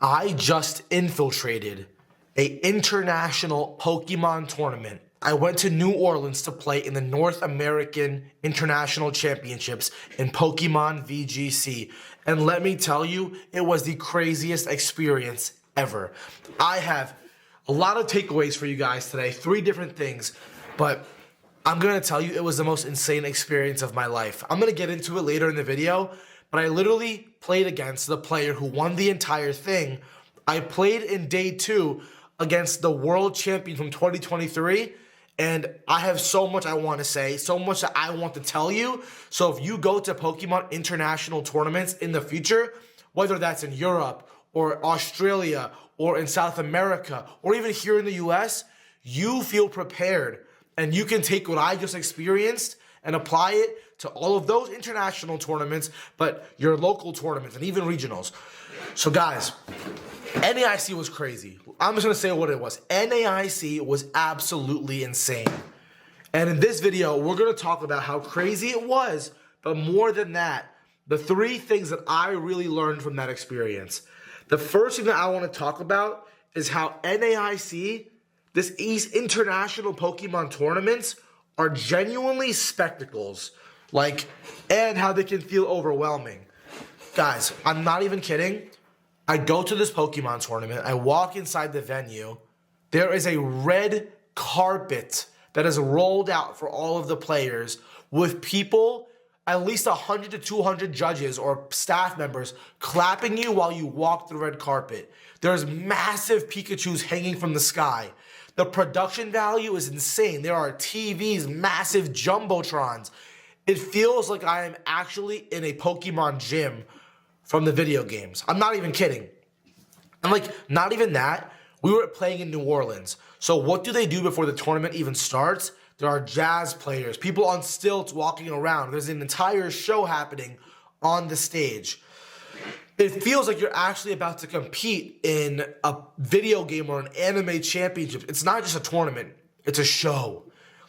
I just infiltrated a international Pokemon tournament. I went to New Orleans to play in the North American International Championships in Pokemon VGC. And let me tell you, it was the craziest experience ever. I have a lot of takeaways for you guys today, 3 different things, but I'm gonna tell you it was the most insane experience of my life. I'm gonna get into it later in the video, but I literally played against the player who won the entire thing. I played in day 2 against the World Champion from 2023, and I have so much I want to say, so much that I want to tell you. So if you go to Pokemon international tournaments in the future, whether that's in Europe or Australia or in South America or even here in the US, you feel prepared and you can take what I just experienced and apply it to all of those international tournaments, but your local tournaments and even regionals. So guys, NAIC was crazy. I'm just gonna say what it was. NAIC was absolutely insane. And in this video, we're gonna talk about how crazy it was, but more than that, the 3 things that I really learned from that experience. The first thing that I wanna talk about is how NAIC, these international Pokemon tournaments, are genuinely spectacles, and how they can feel overwhelming. Guys, I'm not even kidding. I go to this Pokemon tournament, I walk inside the venue, there is a red carpet that is rolled out for all of the players with people, at least 100 to 200 judges or staff members clapping you while you walk the red carpet. There's massive Pikachus hanging from the sky. The production value is insane. There are TVs, massive jumbotrons. It feels like I am actually in a Pokemon gym from the video games. I'm not even kidding. And not even that, we were playing in New Orleans. So what do they do before the tournament even starts? There are jazz players, people on stilts walking around. There's an entire show happening on the stage. It feels like you're actually about to compete in a video game or an anime championship. It's not just a tournament, it's a show.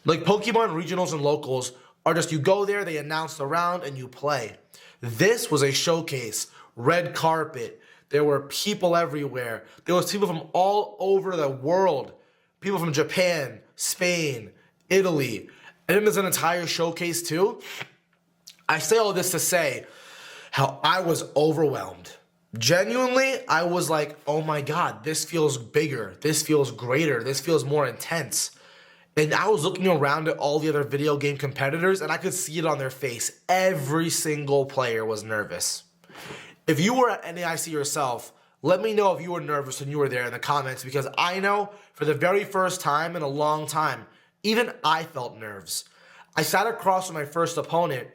Like Pokemon regionals and locals are just, you go there, they announce the round, and you play. This was a showcase, red carpet. There were people everywhere. There was people from all over the world. People from Japan, Spain, Italy. And then there's an entire showcase too. I say all this to say how I was overwhelmed. Genuinely, I was like, oh my God, this feels bigger. This feels greater. This feels more intense. And I was looking around at all the other video game competitors and I could see it on their face. Every single player was nervous. If you were at NAIC yourself, let me know if you were nervous when you were there in the comments, because I know for the very first time in a long time, even I felt nerves. I sat across from my first opponent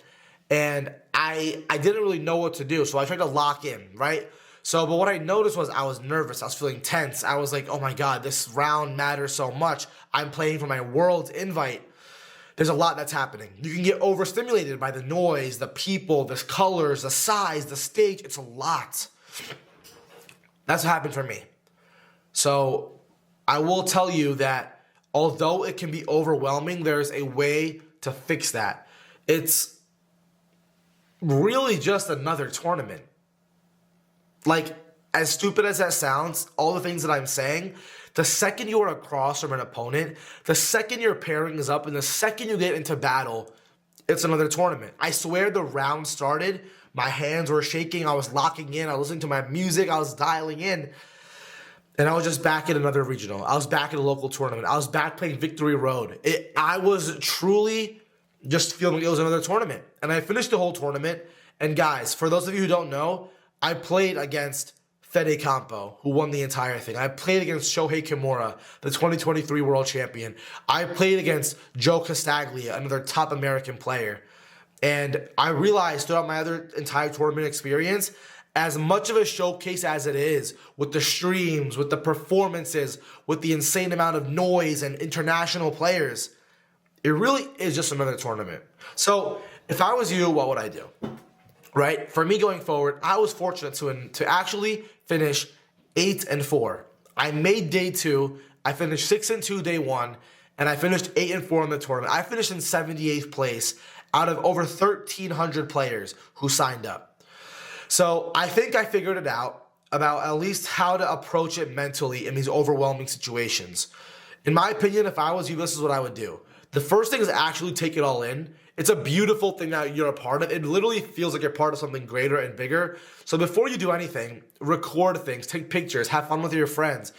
and I didn't really know what to do, so I tried to lock in, right? But what I noticed was I was nervous. I was feeling tense. I was like, oh my God, this round matters so much. I'm playing for my world's invite. There's a lot that's happening. You can get overstimulated by the noise, the people, the colors, the size, the stage. It's a lot. That's what happened for me. So I will tell you that although it can be overwhelming, there's a way to fix that. It's really just another tournament. As stupid as that sounds, all the things that I'm saying, the second you are across from an opponent, the second your pairing is up, and the second you get into battle, it's another tournament. I swear the round started, my hands were shaking, I was locking in, I was listening to my music, I was dialing in, and I was just back at another regional. I was back at a local tournament. I was back playing Victory Road. I was truly just feeling like it was another tournament. And I finished the whole tournament, and guys, for those of you who don't know, I played against FEDE CAMPO, who won the entire thing. I played against Shohei Kimura, the 2023 World Champion. I played against Joe Castaglia, another top American player. And I realized throughout my other entire tournament experience, as much of a showcase as it is, with the streams, with the performances, with the insane amount of noise and international players, it really is just another tournament. So if I was you, what would I do? Right? For me going forward, I was fortunate to actually finish 8-4. I made day 2. I finished 6-2 day 1, and I finished 8-4 in the tournament. I finished in 78th place out of over 1,300 players who signed up. So I think I figured it out. about at least how to approach it mentally in these overwhelming situations. In my opinion, if I was you, this is what I would do. The first thing is actually take it all in. It's a beautiful thing that you're a part of. It literally feels like you're part of something greater and bigger. So before you do anything, record things, take pictures, have fun with your friends.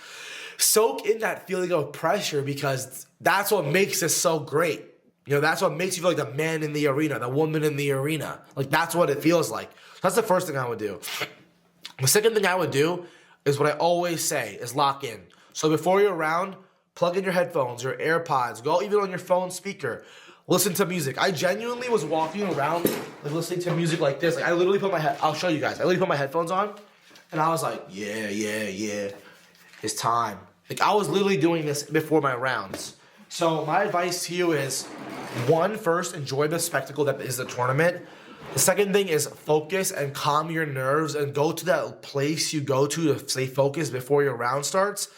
Soak in that feeling of pressure because that's what makes this so great. You know, that's what makes you feel like the man in the arena, the woman in the arena. Like, that's what it feels like. That's the first thing I would do. The second thing I would do is what I always say, is lock in. So before you're around, plug in your headphones, your AirPods, go even on your phone speaker. Listen to music. I genuinely was walking around like listening to music like this. Like I literally put I'll show you guys. I literally put my headphones on and I was like, yeah. It's time. Like I was literally doing this before my rounds. So my advice to you is, one, first, enjoy the spectacle that is the tournament. The second thing is focus and calm your nerves and go to that place you go to stay focused before your round starts.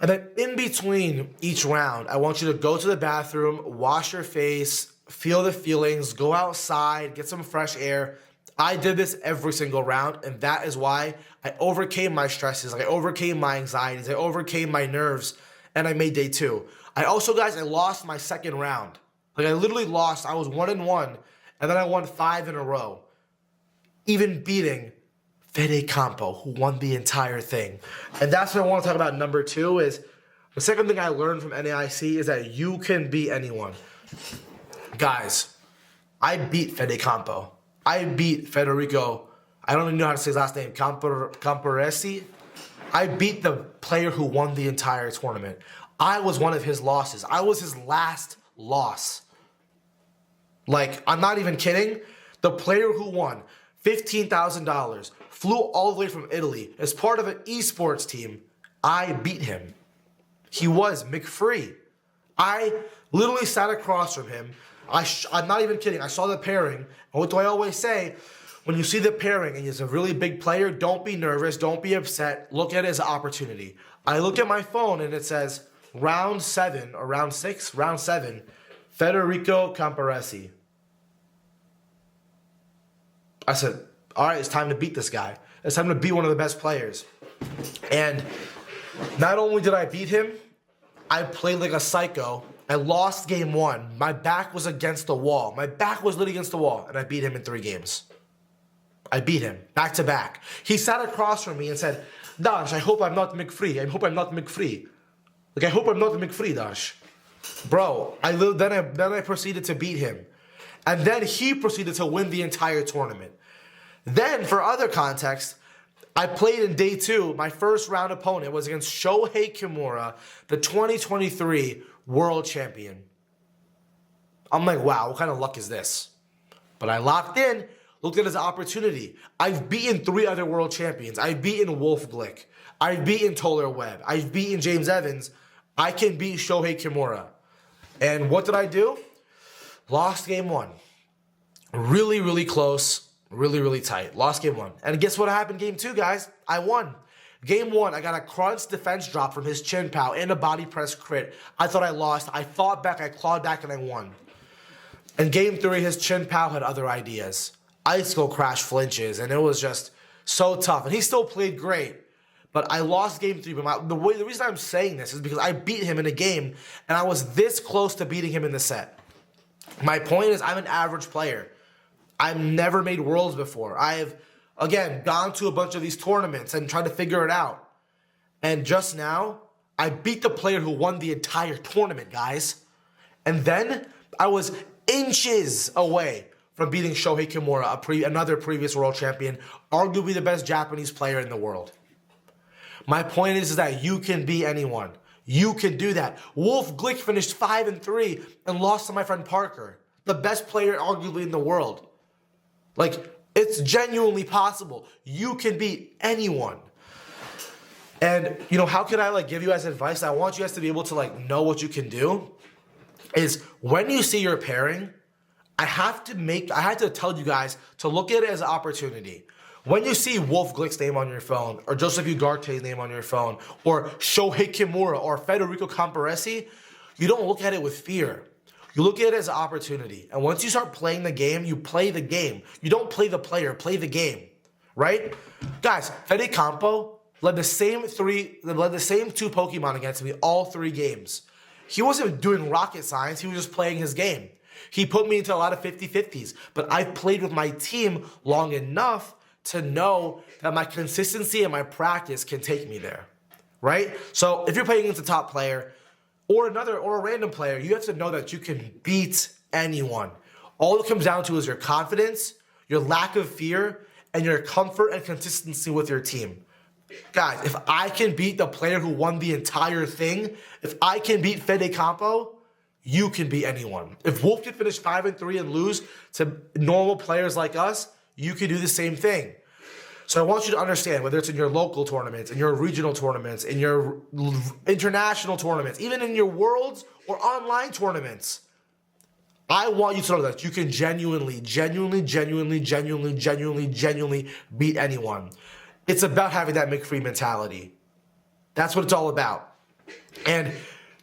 And then in between each round, I want you to go to the bathroom, wash your face, feel the feelings, go outside, get some fresh air. I did this every single round, and that is why I overcame my stresses, I overcame my anxieties, I overcame my nerves, and I made day 2. I also, guys, I lost my second round. Like I literally lost. I was 1-1, and then I won 5 in a row, even beating FEDE CAMPO, who won the entire thing. And that's what I want to talk about. Number 2 is, the second thing I learned from NAIC is that you can beat anyone. Guys, I beat FEDE CAMPO. I beat Federico, I don't even know how to say his last name, Camporesci. I beat the player who won the entire tournament. I was one of his losses. I was his last loss. Like, I'm not even kidding. The player who won $15,000, flew all the way from Italy as part of an esports team. I beat him. He was McFree. I literally sat across from him. I'm not even kidding. I saw the pairing. And what do I always say? When you see the pairing and he's a really big player, don't be nervous. Don't be upset. Look at it as an opportunity. I look at my phone and it says round 7 or round 6, round 7, Federico Camporesci. I said, all right, it's time to beat this guy. It's time to beat one of the best players. And not only did I beat him, I played like a psycho. I lost game 1. My back was against the wall. My back was literally against the wall, and I beat him in 3 games. I beat him, back to back. He sat across from me and said, Dash, I hope I'm not McFree. I hope I'm not McFree. Like, I hope I'm not McFree, Dash. Bro, then I proceeded to beat him. And then he proceeded to win the entire tournament. Then, for other context, I played in day 2. My first round opponent was against Shohei Kimura, the 2023 World Champion. I'm like, wow, what kind of luck is this? But I locked in, looked at it as an opportunity. I've beaten 3 other World Champions. I've beaten Wolf Glick. I've beaten Toller Webb. I've beaten James Evans. I can beat Shohei Kimura. And what did I do? Lost game 1. Really, really close. Really, really tight. Lost game 1. And guess what happened game 2, guys? I won. Game 1, I got a crunch defense drop from his chin pow and a body press crit. I thought I lost. I fought back, I clawed back, and I won. And game 3, his chin pow had other ideas. Icicle crash flinches, and it was just so tough. And he still played great. But I lost game 3. But the reason I'm saying this is because I beat him in a game, and I was this close to beating him in the set. My point is, I'm an average player. I've never made Worlds before. I've, again, gone to a bunch of these tournaments and tried to figure it out. And just now, I beat the player who won the entire tournament, guys. And then I was inches away from beating Shohei Kimura, another previous world champion, arguably the best Japanese player in the world. My point is that you can beat anyone. You can do that. Wolf Glick finished 5-3 and lost to my friend Parker, the best player arguably in the world. Like, it's genuinely possible. You can beat anyone. And, you know, how can I, like, give you guys advice? I want you guys to be able to, like, know what you can do. Is when you see your pairing, I have to tell you guys to look at it as an opportunity. When you see Wolf Glick's name on your phone, or Joseph Ugarte's name on your phone, or Shohei Kimura, or Federico Camporesci, you don't look at it with fear. You look at it as an opportunity. And once you start playing the game, you play the game. You don't play the player, play the game. right? Guys, FEDE CAMPO led the same two Pokemon against me all 3 games. He wasn't doing rocket science, he was just playing his game. He put me into a lot of 50-50s, but I've played with my team long enough to know that my consistency and my practice can take me there, right? So if you're playing against a top player or a random player, you have to know that you can beat anyone. All it comes down to is your confidence, your lack of fear, and your comfort and consistency with your team. Guys, if I can beat the player who won the entire thing, if I can beat FEDE CAMPO, you can beat anyone. If Wolf can finish 5-3 and lose to normal players like us, you can do the same thing. So I want you to understand, whether it's in your local tournaments, in your regional tournaments, in your international tournaments, even in your worlds or online tournaments, I want you to know that you can genuinely beat anyone. It's about having that McFree mentality. That's what it's all about. And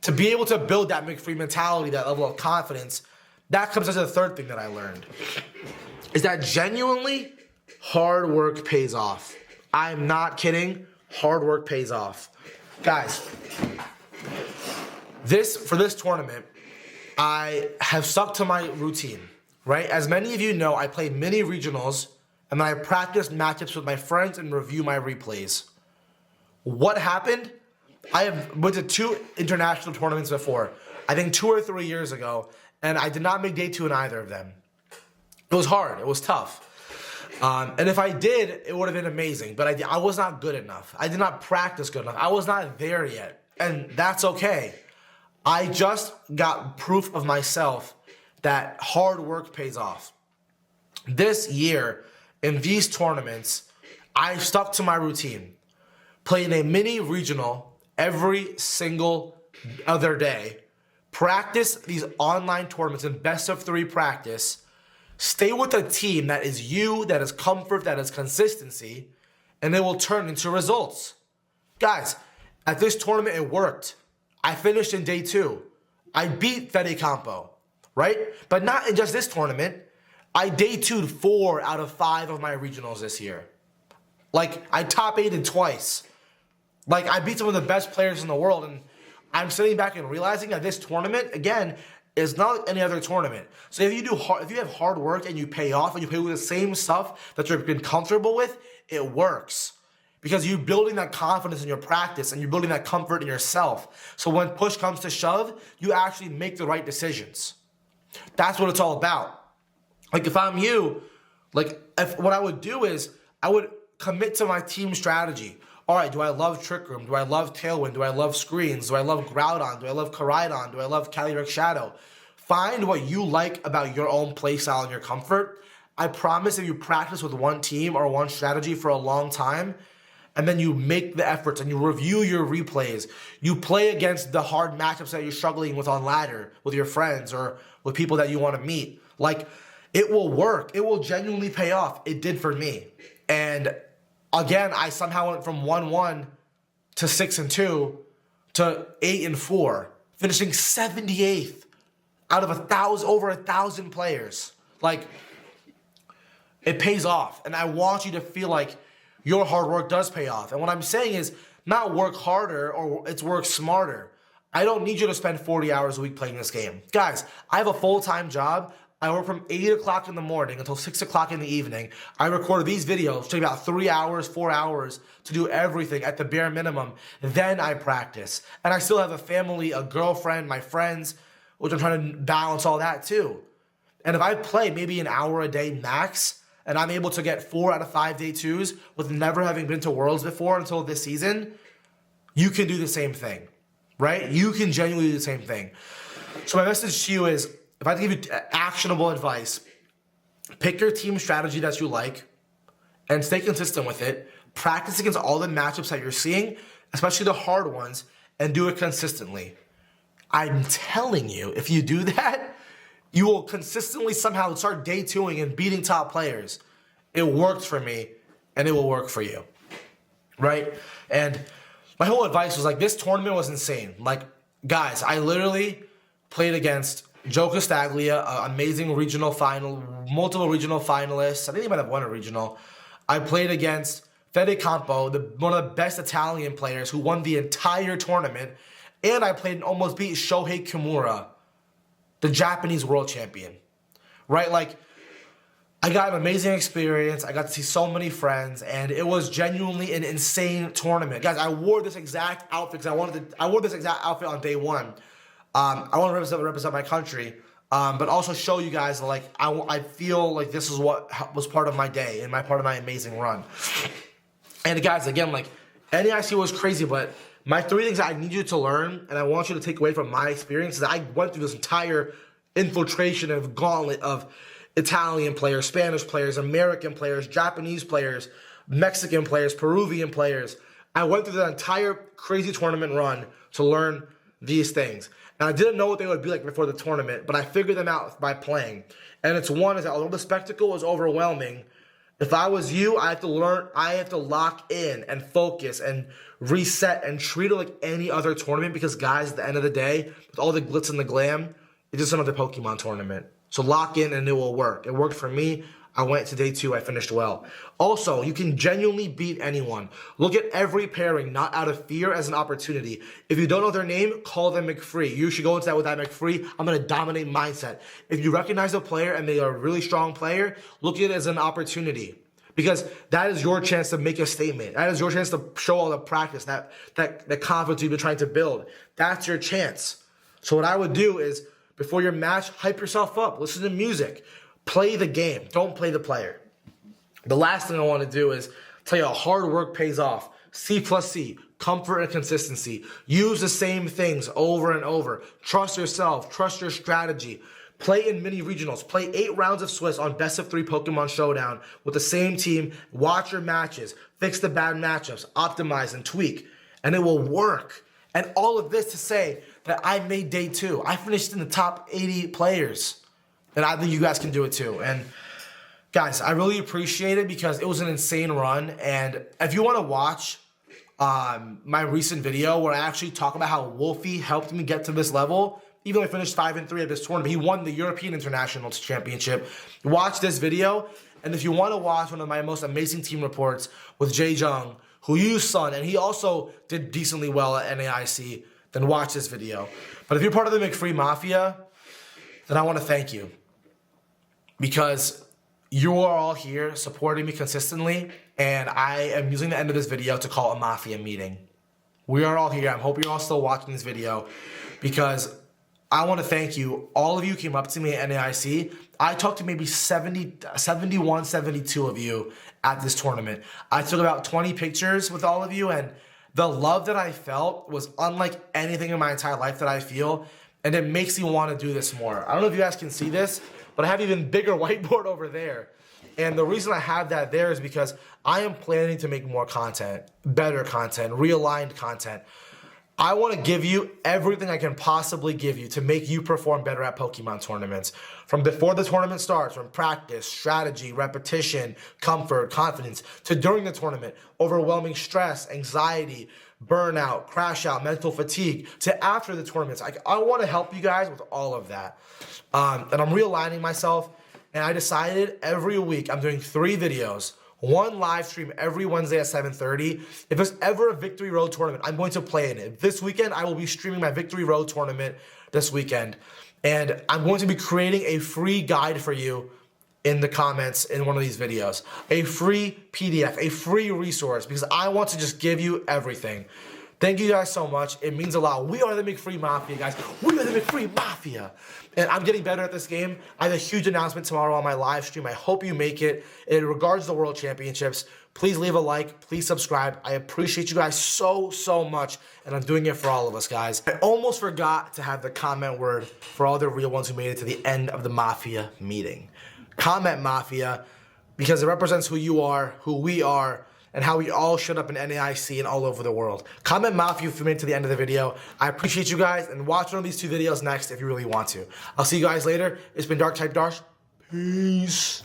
to be able to build that McFree mentality, that level of confidence, that comes as the third thing that I learned, is that genuinely hard work pays off. I'm not kidding. Hard work pays off. Guys, for this tournament, I have stuck to my routine, right? As many of you know, I play mini regionals, and then I practice matchups with my friends and review my replays. What happened? I have went to 2 international tournaments before, I think 2 or 3 years ago, and I did not make day 2 in either of them. It was hard. It was tough. And if I did, it would have been amazing, but I was not good enough. I did not practice good enough. I was not there yet, and that's okay. I just got proof of myself that hard work pays off. This year, in these tournaments, I stuck to my routine. Playing a mini regional every single other day. Practice these online tournaments in best of 3 practice. Stay with a team that is you, that is comfort, that is consistency, and it will turn into results. Guys, at this tournament, it worked. I finished in day 2. I beat FEDE CAMPO, right? But not in just this tournament. I day 2'd 4 out of 5 of my regionals this year. Like, I top 8'd twice. Like, I beat some of the best players in the world, and I'm sitting back and realizing that this tournament, again, is not like any other tournament. So if you have hard work and you pay off and you play with the same stuff that you've been comfortable with, it works. Because you're building that confidence in your practice and you're building that comfort in yourself. So when push comes to shove, you actually make the right decisions. That's what it's all about. Like, if I'm you, what I would do is I would commit to my team strategy. All right, do I love Trick Room? Do I love Tailwind? Do I love Screens? Do I love Groudon? Do I love Koraidon? Do I love Calyrex Shadow? Find what you like about your own playstyle and your comfort. I promise if you practice with one team or one strategy for a long time, and then you make the efforts and you review your replays, you play against the hard matchups that you're struggling with on ladder, with your friends or with people that you want to meet. Like, it will work. It will genuinely pay off. It did for me. And again, I somehow went from 1-1 to 6-2 to 8-4, finishing 78th out of over 1,000 players. Like, it pays off. And I want you to feel like your hard work does pay off. And what I'm saying is not work harder, or it's work smarter. I don't need you to spend 40 hours a week playing this game. Guys, I have a full-time job. I work from 8 o'clock in the morning until 6 o'clock in the evening. I record these videos, take about 3 hours, 4 hours to do everything at the bare minimum. Then I practice. And I still have a family, a girlfriend, my friends, which I'm trying to balance all that too. And if I play maybe an hour a day max, and I'm able to get 4 out of 5 day 2s with never having been to Worlds before until this season, you can do the same thing, right? You can genuinely do the same thing. So my message to you is, if I had to give you actionable advice, pick your team strategy that you like and stay consistent with it. Practice against all the matchups that you're seeing, especially the hard ones, and do it consistently. I'm telling you, if you do that, you will consistently somehow start day 2ing and beating top players. It worked for me, and it will work for you, right? And my whole advice was like, this tournament was insane. Like, guys, I literally played against Joe Castaglia, amazing regional final, multiple regional finalists. I think he might have won a regional. I played against Federico Camporesci, one of the best Italian players who won the entire tournament. And I played and almost beat Shohei Kimura, the Japanese world champion. Right? Like, I got an amazing experience. I got to see so many friends, and it was genuinely an insane tournament. Guys, I wore this exact outfit because I wore this exact outfit on day one. I want to represent my country, but also show you guys, like, I feel like this is what was part of my day and part of my amazing run. And guys, again, like, NAIC was crazy, but my 3 things that I need you to learn and I want you to take away from my experience is that I went through this entire infiltration of gauntlet of Italian players, Spanish players, American players, Japanese players, Mexican players, Peruvian players. I went through the entire crazy tournament run to learn these things. And I didn't know what they would be like before the tournament, but I figured them out by playing. And it's one is that although the spectacle was overwhelming, if I was you, I have to lock in and focus and reset and treat it like any other tournament because, guys, at the end of the day, with all the glitz and the glam, it's just another Pokemon tournament. So lock in and it will work. It worked for me. I went to day 2. I finished well. Also, you can genuinely beat anyone. Look at every pairing, not out of fear, as an opportunity. If you don't know their name, call them McFree. You should go into that with that McFree, I'm going to dominate mindset. If you recognize a player and they are a really strong player, look at it as an opportunity. Because that is your chance to make a statement. That is your chance to show all the practice, that confidence you've been trying to build. That's your chance. So what I would do is, before your match, hype yourself up. Listen to music. Play the game. Don't play the player. The last thing I want to do is tell you how hard work pays off. C+C, comfort and consistency. Use the same things over and over. Trust yourself. Trust your strategy. Play in mini regionals. Play 8 rounds of Swiss on best of 3 Pokemon Showdown with the same team. Watch your matches. Fix the bad matchups. Optimize and tweak. And it will work. And all of this to say that I made day 2. I finished in the top 80 players. And I think you guys can do it too. And guys, I really appreciate it because it was an insane run. And if you want to watch my recent video where I actually talk about how Wolfie helped me get to this level, even though I finished 5-3 at this tournament, he won the European International Championship. Watch this video. And if you want to watch one of my most amazing team reports with Jae Jung, who used Sun, and he also did decently well at NAIC, then watch this video. But if you're part of the McFree Mafia, then I want to thank you. Because you are all here supporting me consistently, and I am using the end of this video to call a Mafia meeting. We are all here. I hope you're all still watching this video because I want to thank you. All of you came up to me at NAIC. I talked to maybe 71, 72 of you at this tournament. I took about 20 pictures with all of you, and the love that I felt was unlike anything in my entire life that I feel, and it makes me want to do this more. I don't know if you guys can see this, but I have an even bigger whiteboard over there. And the reason I have that there is because I am planning to make more content, better content, realigned content. I want to give you everything I can possibly give you to make you perform better at Pokemon tournaments. From before the tournament starts, from practice, strategy, repetition, comfort, confidence, to during the tournament, overwhelming stress, anxiety, burnout, crash out, mental fatigue, to after the tournaments. I want to help you guys with all of that. And I'm realigning myself, and I decided every week I'm doing 3 videos, 1 live stream every Wednesday at 7:30. If there's ever a Victory Road tournament, I'm going to play in it. This weekend, I will be streaming my Victory Road tournament this weekend. And I'm going to be creating a free guide for you in the comments in one of these videos. A free PDF, a free resource, because I want to just give you everything. Thank you guys so much. It means a lot. We are the McFree Mafia, guys. We are the McFree Mafia. And I'm getting better at this game. I have a huge announcement tomorrow on my live stream. I hope you make it. In regards to the World Championships, please leave a like. Please subscribe. I appreciate you guys so, so much. And I'm doing it for all of us, guys. I almost forgot to have the comment word for all the real ones who made it to the end of the Mafia meeting. Comment Mafia, because it represents who you are, who we are, and how we all showed up in NAIC and all over the world. Comment Mafia if you made it to the end of the video. I appreciate you guys, and watch one of these 2 videos next if you really want to. I'll see you guys later. It's been Dark Type Darsh. Peace.